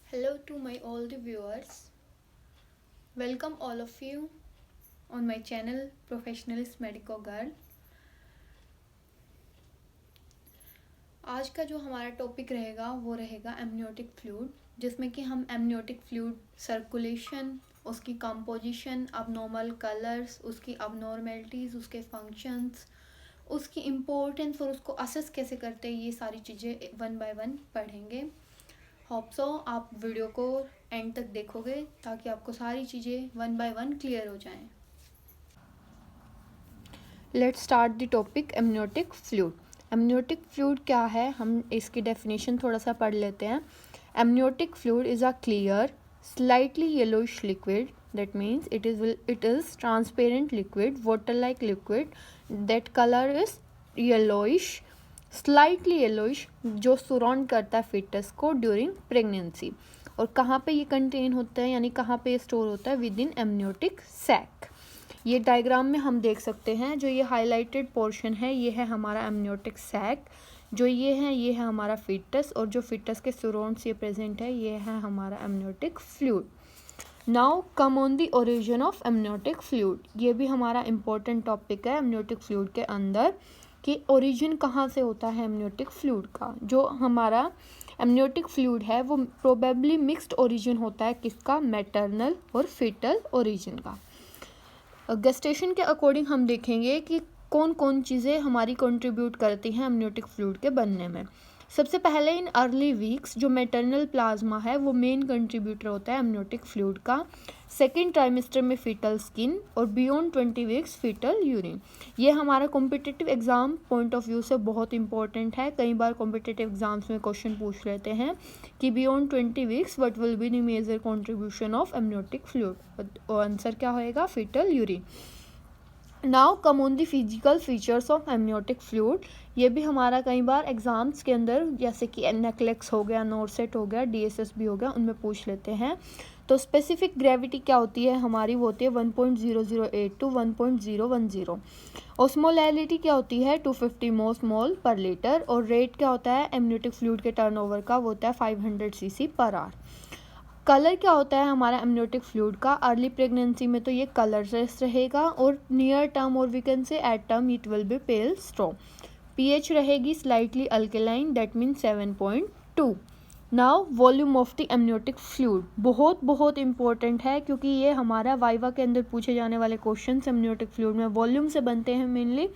Hello to my all the viewers. Welcome all of you on my channel Professionalist Medico Girl. आज का जो हमारा topic रहेगा वो रहेगा एमनियोटिक फ्लूइड, जिसमें कि हम एमनियोटिक फ्लूइड सर्कुलेशन, उसकी कंपोजिशन, अबनॉर्मल कलर्स, उसकी अबनॉर्मेलिटीज़, उसके फंक्शंस, उसकी इम्पोर्टेंस और उसको असेस कैसे करते हैं, ये सारी चीज़ें वन बाय वन पढ़ेंगे। होप सो आप वीडियो को एंड तक देखोगे ताकि आपको सारी चीज़ें वन बाय वन क्लियर हो जाएं। Let's start the topic amniotic fluid. Amniotic fluid क्या है, हम इसकी डेफिनेशन थोड़ा सा पढ़ लेते हैं। Amniotic fluid is a clear slightly yellowish liquid, that means it is transparent liquid, water like liquid, that color is yellowish, slightly yellowish, जो सराउंड करता है फिटस को ड्यूरिंग प्रेगनेंसी। और कहाँ पे ये कंटेन होता है, यानी कहाँ पे स्टोर होता है, विद इन एमनियोटिक सैक। ये डायग्राम में हम देख सकते हैं, जो ये हाईलाइटेड पोर्शन है ये है हमारा एमनियोटिक सैक, जो ये है हमारा फिटस, और जो फिटस के सराउंड से प्रेजेंट है ये है हमारा amniotic fluid. Now come on the origin of amniotic fluid. ये भी हमारा इम्पोर्टेंट टॉपिक है एमनियोटिक फ्लूइड के अंदर, कि ओरिजिन कहाँ से होता है एमनियोटिक फ्लूइड का। जो हमारा एमनियोटिक फ्लूइड है वो प्रोबेबली मिक्स्ड ओरिजिन होता है, किसका, मैटरनल और फीटल ओरिजिन का। गेस्टेशन के अकॉर्डिंग हम देखेंगे कि कौन कौन चीज़ें हमारी कंट्रीब्यूट करती हैं एमनियोटिक फ्लूइड के बनने में। सबसे पहले इन अर्ली वीक्स जो मैटरनल प्लाज्मा है वो मेन कंट्रीब्यूटर होता है एमनियोटिक फ्लूइड का। सेकेंड ट्राइमेस्टर में फीटल स्किन, और बियॉन्ड 20 वीक्स फीटल यूरिन। ये हमारा competitive exam point of view से बहुत इंपॉर्टेंट है। कई बार कॉम्पिटिटिव एग्जाम्स में क्वेश्चन पूछ लेते हैं कि beyond 20 weeks what will be the major contribution of amniotic fluid, और आंसर क्या होएगा, foetal urine. Now come on the physical features of amniotic fluid. ये भी हमारा कई बार एग्जाम्स के अंदर, जैसे कि नेकलेक्स हो गया, नोरसेट हो गया, डीएसएस भी हो गया, उनमें पूछ लेते हैं। तो स्पेसिफिक ग्रेविटी क्या होती है हमारी, वो होती है 1.008 टू 1.010। ऑस्मोलैरिटी क्या होती है, 250 मोल पर लीटर। और रेट क्या होता है एमनियोटिक फ्लूइड के टर्नओवर का, वो होता है 500 cc पर आवर। कलर क्या होता है हमारा एमनियोटिक फ्लूइड का, अर्ली प्रेगनेंसी में तो ये कलरलेस रहेगा, और नियर टर्म और we can say at term it will be pale straw. PH रहेगी slightly alkaline, that mean 7.2। Now volume of the amniotic fluid बहुत बहुत इंपॉर्टेंट है, क्योंकि ये हमारा वाइवा के अंदर पूछे जाने वाले क्वेश्चन एमनियोटिक फ्लूइड में वॉल्यूम से बनते हैं मेनली।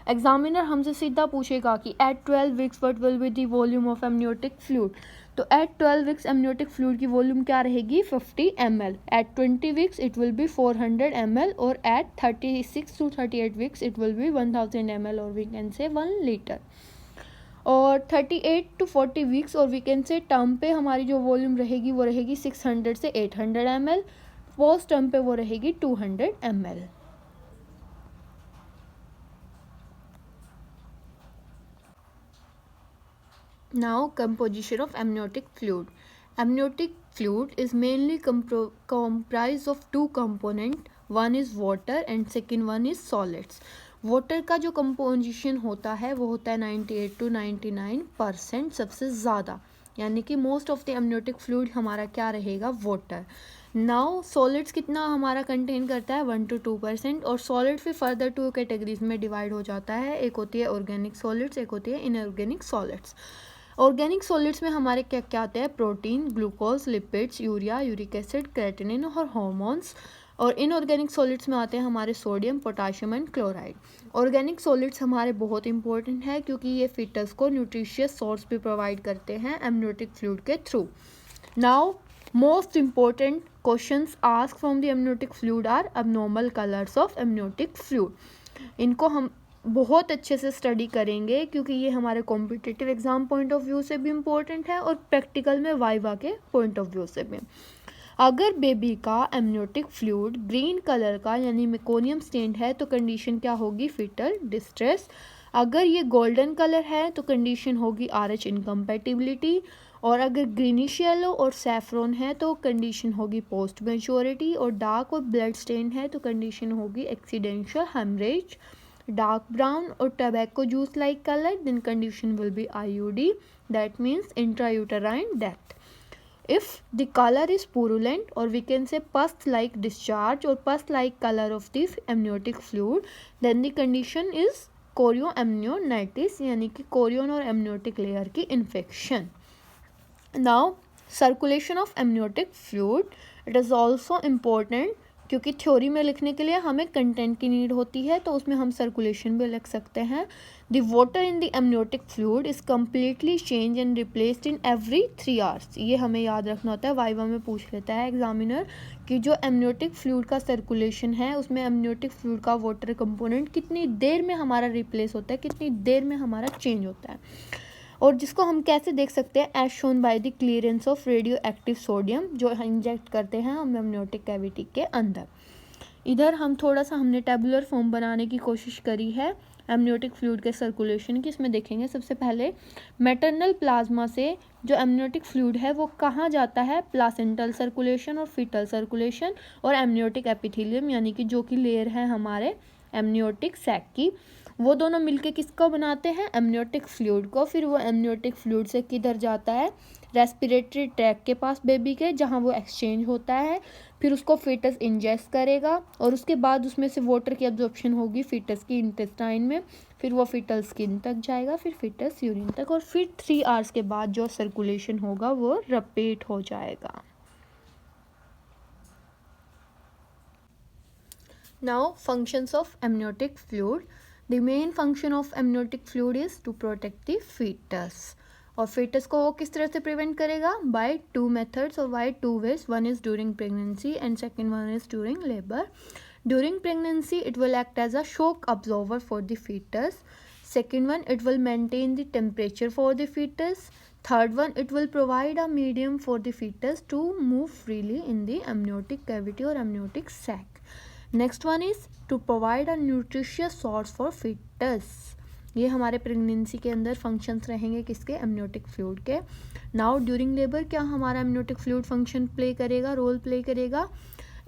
एग्जामिनर हमसे सीधा पूछेगा कि at 12 weeks what will be the volume of amniotic fluid. तो एट 12 वीक्स एमनियोटिक फ्लूइड की वॉल्यूम क्या रहेगी, 50 ml। At 20 weeks it will be 400 ml, और at 36 to 38 weeks it will be 1000 ml, और वी कैन से 1 लीटर। और 38 टू 40 weeks और we can से टर्म पे हमारी जो वॉल्यूम रहेगी वो रहेगी 600 से 800 ml। पोस्ट टर्म पे वो रहेगी 200 ml। Now, composition of amniotic fluid. Amniotic fluid is mainly comprised of two components. One is water and second one is solids. Water का जो कंपोजिशन होता है वो होता है 98 to 99% सबसे ज़्यादा, यानी कि most of the amniotic fluid हमारा क्या रहेगा, वाटर। नाउ सॉलिड्स कितना हमारा कंटेन करता है, 1 to 2%। और सॉलिड फिर फर्दर टू कैटेगरीज में डिवाइड हो जाता है, एक होती है ऑर्गेनिक सॉलिड्स, एक होती है इनऑर्गेनिक सॉलिड्स। ऑर्गेनिक सॉलिड्स में हमारे क्या क्या आते हैं, protein, glucose, lipids, urea, uric acid, creatinine और हार्मोन्स। और इनऑर्गेनिक सॉलिड्स में आते हैं हमारे sodium, potassium and chloride. Organic solids हमारे बहुत इंपॉर्टेंट है, क्योंकि ये फिटस को न्यूट्रिशियस सोर्स भी प्रोवाइड करते हैं एमनियोटिक फ्लूइड के through. Now most important questions ask from the amniotic fluid are abnormal colours of amniotic fluid. इनको हम बहुत अच्छे से स्टडी करेंगे, क्योंकि ये हमारे competitive exam point of view से भी इम्पोर्टेंट है और प्रैक्टिकल में वाइवा के पॉइंट ऑफ व्यू से भी। अगर बेबी का एमनियोटिक फ्लूइड ग्रीन कलर का यानी मेकोनियम स्टेन्ड है तो कंडीशन क्या होगी, फीटल डिस्ट्रेस। अगर ये गोल्डन कलर है तो कंडीशन होगी आरएच इनकम्पैटिबिलिटी। और अगर ग्रीनिश येलो और सैफरॉन है तो कंडीशन होगी पोस्ट मैच्योरिटी। और डार्क और ब्लड स्टेन है तो कंडीशन होगी accidental haemorrhage. dark brown or tobacco juice like color, then condition will be IUD, that means intrauterine death. If the color is purulent or we can say pus like discharge or pus like color of the amniotic fluid, then the condition is chorioamnionitis, यानी कि Korean और amniotic layer की infection. Now circulation of amniotic fluid, it is also important, क्योंकि theory में लिखने के लिए हमें कंटेंट की नीड होती है, तो उसमें हम सर्कुलेशन भी लिख सकते हैं. The water in the amniotic fluid is completely change and replaced in every 3 hours. ये हमें याद रखना होता है, वाइवा में पूछ लेता है एग्जामिनर कि जो एमनियोटिक फ्लूइड का सर्कुलेशन है उसमें एमनियोटिक फ्लूइड का वाटर कंपोनेंट कितनी देर में हमारा रिप्लेस होता है, कितनी देर में हमारा चेंज होता है. और जिसको हम कैसे देख सकते हैं, as shown by the clearance of radioactive sodium, जो इंजेक्ट करते हैं हम एमनियोटिक कैविटी के अंदर. इधर हम थोड़ा सा हमने टेबुलर फॉर्म बनाने की कोशिश करी है एमनियोटिक फ्लूइड के सर्कुलेशन की. इसमें देखेंगे सबसे पहले मैटरनल प्लाज्मा से जो एमनियोटिक फ्लूइड है वो कहाँ जाता है, प्लासेंटल सर्कुलेशन और फीटल सर्कुलेशन, और एमनियोटिक एपिथेलियम यानी कि जो कि लेयर है हमारे एमनियोटिक सैक की, वो दोनों मिलके किसको बनाते हैं, एमनियोटिक फ्लूइड को. फिर वो एमनियोटिक फ्लूइड से किधर जाता है, रेस्पिरेटरी ट्रैक के पास बेबी के, जहाँ वो एक्सचेंज होता है. फिर उसको फीटस इंजेस्ट करेगा और उसके बाद उसमें से वाटर की एब्जॉर्प्शन होगी फीटस की इंटेस्टाइन में. फिर वो फीटल स्किन तक जाएगा, फिर फीटस यूरिन तक, और फिर 3 hours के बाद जो सर्कुलेशन होगा वो रिपीट हो जाएगा. Now functions of amniotic fluid. The main function of amniotic fluid is to protect the fetus. और fetus को वो किस तरह से prevent करेगा, by 2 methods or by 2 ways. One is during pregnancy and second one is during labor. During pregnancy it will act as a shock absorber for the fetus. Second one, it will maintain the temperature for the fetus. Third one, it will provide a medium for the fetus to move freely in the amniotic cavity or amniotic sac. Next one is to provide a nutritious source for foetus. ये हमारे pregnancy के अंदर functions रहेंगे किसके, amniotic fluid के. Now during labour क्या हमारा amniotic fluid function play करेगा, रोल प्ले करेगा.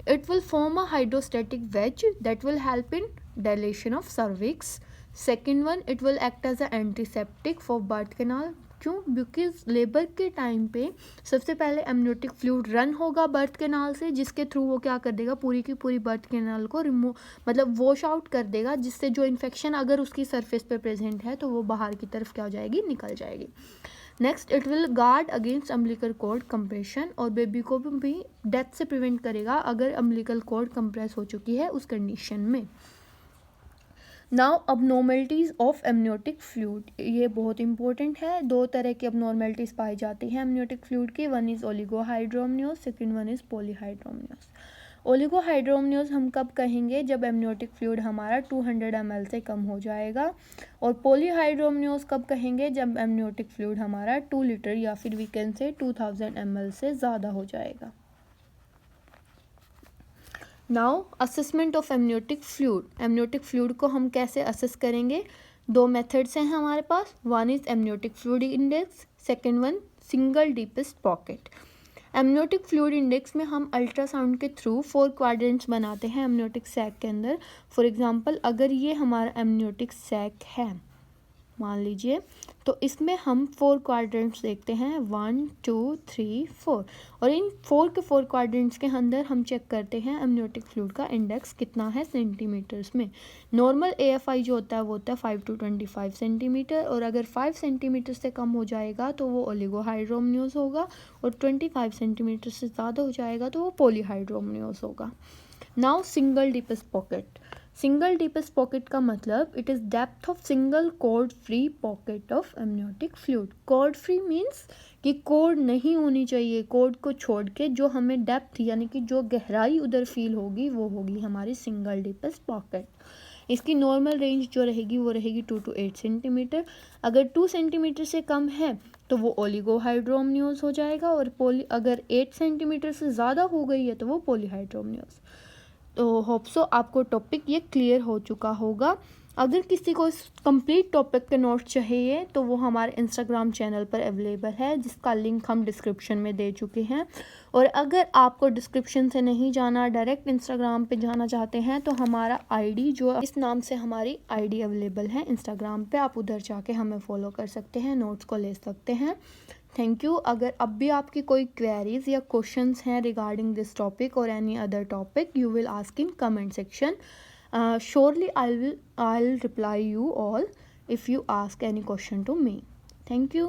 It will form a hydrostatic wedge that will help in dilation of cervix. Second one, it will act as a antiseptic for birth canal. क्यों, because labour के time पे सबसे पहले amniotic fluid run होगा birth canal से, जिसके through वो क्या कर देगा, पूरी की पूरी बर्थ कैनाल को मतलब वॉश आउट कर देगा, जिससे जो इन्फेक्शन अगर उसकी सरफेस पे प्रेजेंट है तो वो बाहर की तरफ क्या हो जाएगी, निकल जाएगी. Next, it will guard against umbilical cord compression, और बेबी को भी डेथ से प्रिवेंट करेगा अगर अम्बिलिकल कॉर्ड कंप्रेस हो चुकी है उस कंडीशन में. नाउ अबनॉर्मलिटीज़ ऑफ एमनियोटिक फ्लूइड, ये बहुत इंपॉर्टेंट है. 2 तरह की अबनॉर्मलिटीज़ पाई जाती हैं एमनियोटिक फ्लूइड की. One is oligohydramnios, second one is polyhydramnios. Oligohydramnios हम कब कहेंगे, जब एमनियोटिक फ्लूइड हमारा 200 ml से कम हो जाएगा. और पॉलीहाइड्रोमनियोस कब कहेंगे, जब एमनियोटिक फ्लूइड हमारा 2 लीटर या फिर वी कैन से 2000 ml से ज़्यादा हो जाएगा. Now assessment of amniotic fluid. Amniotic fluid को हम कैसे असेस करेंगे, 2 मेथड्स हैं हमारे पास. One is amniotic fluid index, second one single deepest pocket. Amniotic fluid index में हम अल्ट्रासाउंड के थ्रू 4 क्वाड्रेंट्स बनाते हैं एमनियोटिक सैक के अंदर. फॉर एग्जांपल, अगर ये हमारा एमनियोटिक सैक है मान लीजिए, तो इसमें हम 4 क्वाड्रेंट्स देखते हैं, 1 2 3 4. और इन 4 के 4 क्वाड्रेंट्स के अंदर हम चेक करते हैं एमनियोटिक फ्लूइड का इंडेक्स कितना है सेंटीमीटर्स में. नॉर्मल AFI जो होता है वो होता है 5 to 25 सेंटीमीटर, और अगर 5 सेंटीमीटर से कम हो जाएगा तो वो ओलिगोहाइड्रोमनियोस होगा, और 25 सेंटीमीटर से ज़्यादा हो जाएगा तो वो पॉलीहाइड्रोमनियोस होगा. Now single deepest pocket. Single deepest pocket का मतलब it is depth of single cord free pocket of amniotic fluid. Cord free means कि कॉर्ड नहीं होनी चाहिए, कॉर्ड को छोड़ के जो हमें डेप्थ यानी कि जो गहराई उधर फील होगी वो होगी हमारी सिंगल डीपेस्ट पॉकेट. इसकी नॉर्मल रेंज जो रहेगी वो रहेगी 2 to 8 सेंटीमीटर. अगर 2 सेंटीमीटर से कम है तो वो ओलिगोहाइड्रोमनियोस हो जाएगा, और अगर 8 सेंटीमीटर से ज़्यादा हो गई है तो वो पॉलीहाइड्रोमनियोस. तो होप सो आपको टॉपिक ये क्लियर हो चुका होगा. अगर किसी को इस कंप्लीट टॉपिक के नोट्स चाहिए तो वो हमारे इंस्टाग्राम चैनल पर अवेलेबल है, जिसका लिंक हम डिस्क्रिप्शन में दे चुके हैं. और अगर आपको डिस्क्रिप्शन से नहीं जाना, डायरेक्ट इंस्टाग्राम पे जाना चाहते हैं, तो हमारा आईडी जो इस नाम से हमारी आईडी अवेलेबल है इंस्टाग्राम पे, आप उधर जाके हमें फॉलो कर सकते हैं, नोट्स को ले सकते हैं. Thank you. अगर अब भी आपकी कोई क्वेरीज या क्वेश्चंस हैं रिगार्डिंग दिस टॉपिक और any other topic, you will ask in comment section. Surely I'll reply you all if you ask any question to me. Thank you.